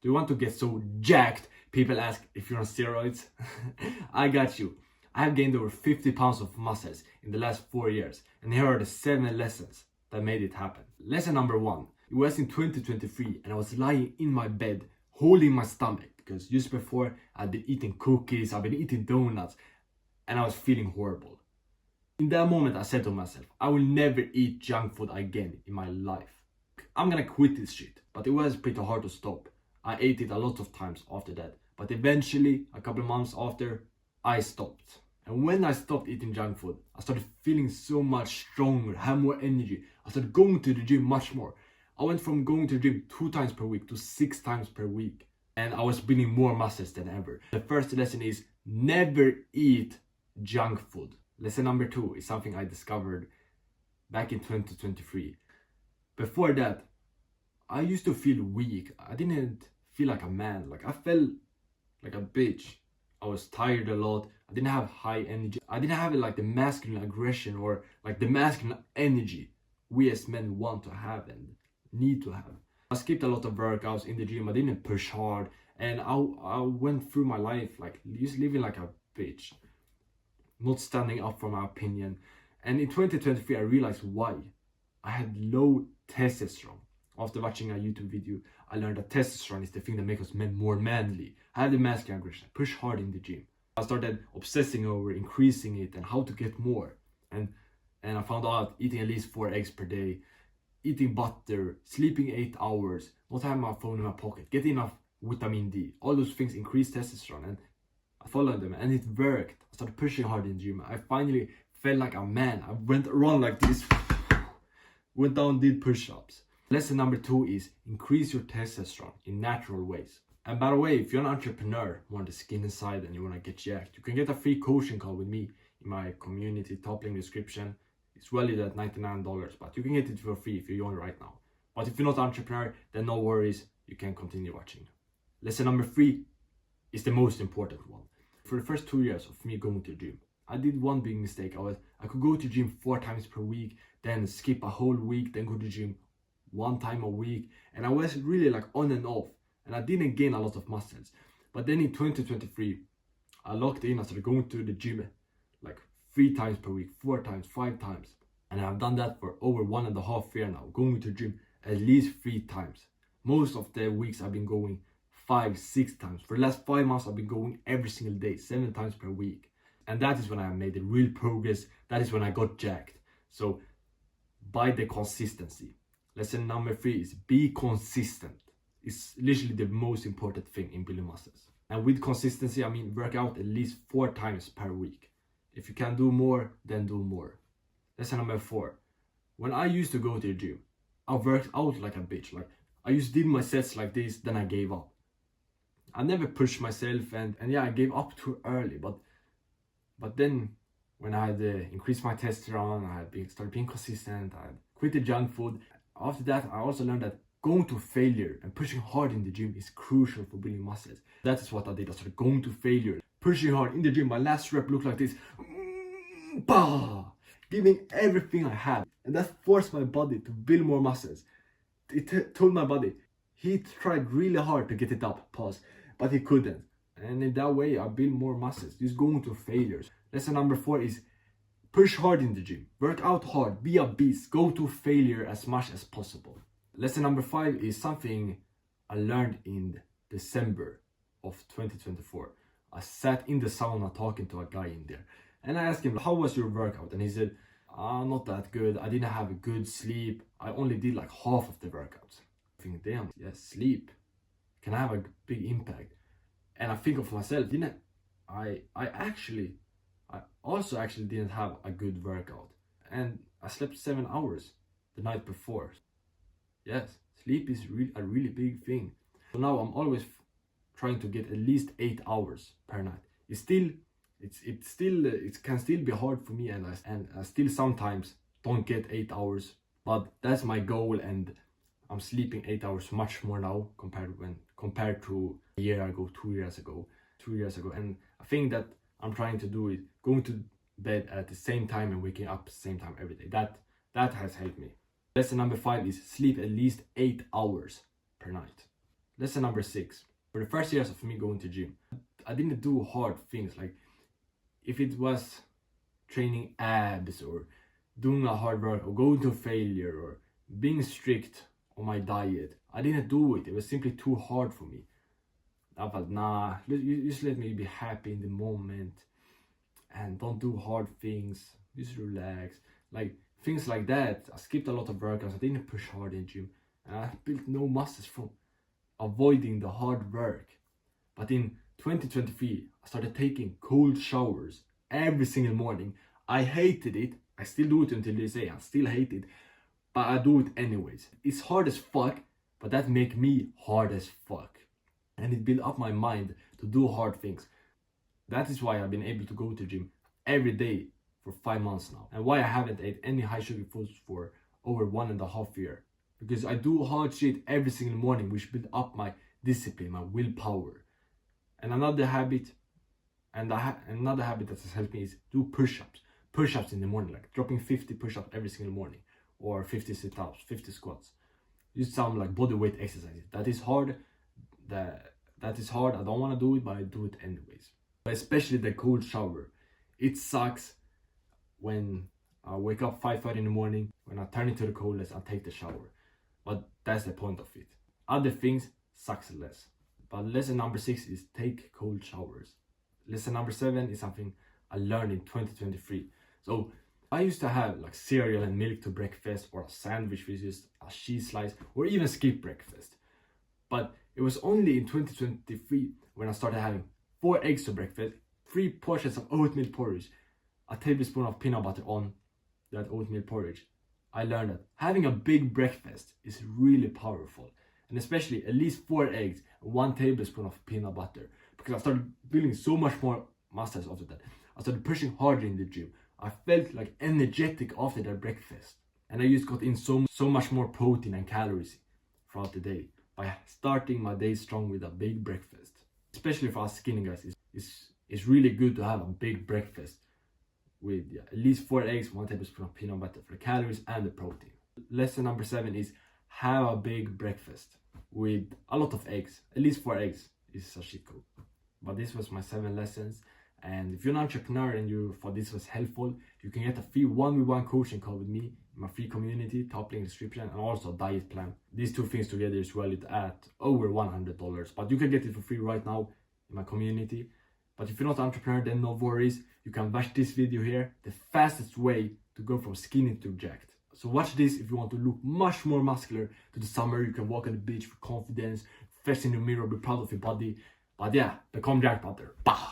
Do you want to get so jacked? People ask if you're on steroids. I got you. I have gained over 50 pounds of muscles in the last 4 years, and here are the 7 lessons that made it happen. Lesson number 1. It was in 2023 and I was lying in my bed holding my stomach because just before I'd been eating cookies, I've been eating donuts, and I was feeling horrible. In that moment I said to myself, I will never eat junk food again in my life. I'm gonna quit this shit. But it was pretty hard to stop. I ate it a lot of times after that, but eventually, a couple of months after, I stopped. And when I stopped eating junk food, I started feeling so much stronger, have more energy. I started going to the gym much more. I went from going to the gym 2 times per week to 6 times per week. And I was building more muscles than ever. The first lesson is never eat junk food. Lesson number 2 is something I discovered back in 2023. Before that, I used to feel weak. I didn't feel like a man. Like I felt like a bitch. I was tired a lot. I didn't have high energy. I didn't have like the masculine aggression or like the masculine energy we as men want to have and need to have. I skipped a lot of workouts in the gym. I didn't push hard, and I went through my life like just living like a bitch, not standing up for my opinion. And in 2023 I realized why. I had low testosterone. After watching a YouTube video, I learned that testosterone is the thing that makes us men more manly. I had the masculine aggression, push hard in the gym. I started obsessing over increasing it and how to get more. And I found out eating at least 4 eggs per day, eating butter, sleeping 8 hours, not having my phone in my pocket, getting enough vitamin D. All those things increase testosterone, and I followed them and it worked. I started pushing hard in the gym. I finally felt like a man. I went around like this, went down, did push-ups. Lesson number 2 is increase your testosterone in natural ways. And by the way, if you're an entrepreneur, want the skin inside and you want to get jacked, you can get a free coaching call with me in my community, top link description. It's valued at $99, but you can get it for free if you join right now. But if you're not an entrepreneur, then no worries, you can continue watching. Lesson number 3 is the most important one. For the first 2 years of me going to the gym, I did one big mistake. I could go to the gym 4 times per week, then skip a whole week, then go to the gym 1 time a week, and I was really like on and off, and I didn't gain a lot of muscles. But then in 2023 I locked in. I started going to the gym like 3 times per week, 4 times, 5 times, and I've done that for over 1.5 years now, going to the gym at least 3 times. Most of the weeks I've been going 5, 6 times. For the last 5 months I've been going every single day, 7 times per week, and that is when I made the real progress. That is when I got jacked. So by the consistency. Lesson number 3 is be consistent. It's literally the most important thing in building muscles. And with consistency, I mean work out at least 4 times per week. If you can do more, then do more. Lesson number 4. When I used to go to the gym, I worked out like a bitch. Like I used to do my sets like this, then I gave up. I never pushed myself, and yeah, I gave up too early. But then when I had increased my testosterone, I had started being consistent, I had quit the junk food. After that, I also learned that going to failure and pushing hard in the gym is crucial for building muscles. That is what I did. I started going to failure, pushing hard in the gym. My last rep looked like this. Bah! Giving everything I had. And that forced my body to build more muscles. It told my body, he tried really hard to get it up, pause, but he couldn't. And in that way, I built more muscles, just going to failures. Lesson number 4 is push hard in the gym, work out hard, be a beast, go to failure as much as possible. Lesson number 5 is something I learned in December of 2024. I sat in the sauna talking to a guy in there, and I asked him, how was your workout? And he said, not that good. I didn't have a good sleep. I only did like half of the workouts. I think, damn, yeah, sleep can have a big impact. And I think of myself, I also actually didn't have a good workout, and I slept 7 hours the night before. Yes, sleep is a really big thing. So now I'm always trying to get at least 8 hours per night. It can still be hard for me, and I still sometimes don't get 8 hours, but that's my goal, and I'm sleeping 8 hours much more now compared to a year ago, 2 years ago, and I think that I'm trying to do it, going to bed at the same time and waking up at the same time every day. That has helped me. Lesson number 5 is sleep at least 8 hours per night. Lesson number 6. For the first years of me going to gym, I didn't do hard things. Like if it was training abs or doing a hard work or going to failure or being strict on my diet, I didn't do it. It was simply too hard for me. I thought, nah, just let me be happy in the moment and don't do hard things. Just relax. Like things like that. I skipped a lot of workouts. I didn't push hard in gym, and I built no muscles from avoiding the hard work. But in 2023, I started taking cold showers every single morning. I hated it. I still do it until this day. I still hate it, but I do it anyways. It's hard as fuck, but that make me hard as fuck. And it built up my mind to do hard things. That is why I've been able to go to gym every day for 5 months now. And why I haven't ate any high sugar foods for over 1.5 years. Because I do hard shit every single morning, which build up my discipline, my willpower. And another habit, another habit that has helped me is do push-ups. Push-ups in the morning, like dropping 50 push-ups every single morning. Or 50 sit-ups, 50 squats. Just some like body weight exercises. That is hard. That is hard. I don't want to do it, but I do it anyways. But especially the cold shower. It sucks when I wake up 5:30 in the morning. When I turn into the coldest, I take the shower. But that's the point of it. Other things sucks less. But lesson number 6 is take cold showers. Lesson number 7 is something I learned in 2023. So I used to have like cereal and milk to breakfast, or a sandwich with just a cheese slice, or even skip breakfast. But it was only in 2023 when I started having 4 eggs to breakfast, 3 portions of oatmeal porridge, a tablespoon of peanut butter on that oatmeal porridge. I learned that having a big breakfast is really powerful, and especially at least 4 eggs and 1 tablespoon of peanut butter, because I started building so much more muscles after that. I started pushing harder in the gym. I felt like energetic after that breakfast, and I just got in so much more protein and calories throughout the day by starting my day strong with a big breakfast. Especially for us skinny guys, it's really good to have a big breakfast with at least 4 eggs, 1 tablespoon of peanut butter for the calories and the protein. Lesson number 7 is have a big breakfast with a lot of eggs. At least 4 eggs is a shit code. But this was my 7 lessons. And if you're an entrepreneur and you thought this was helpful, you can get a free 1v1 coaching call with me in my free community, top link description, and also a diet plan. These 2 things together is valued at over $100, but you can get it for free right now in my community. But if you're not an entrepreneur, then no worries. You can watch this video here, the fastest way to go from skinny to jacked. So watch this if you want to look much more muscular to the summer. You can walk on the beach with confidence, fresh in the mirror, be proud of your body. But yeah, become jacked out there. Bah!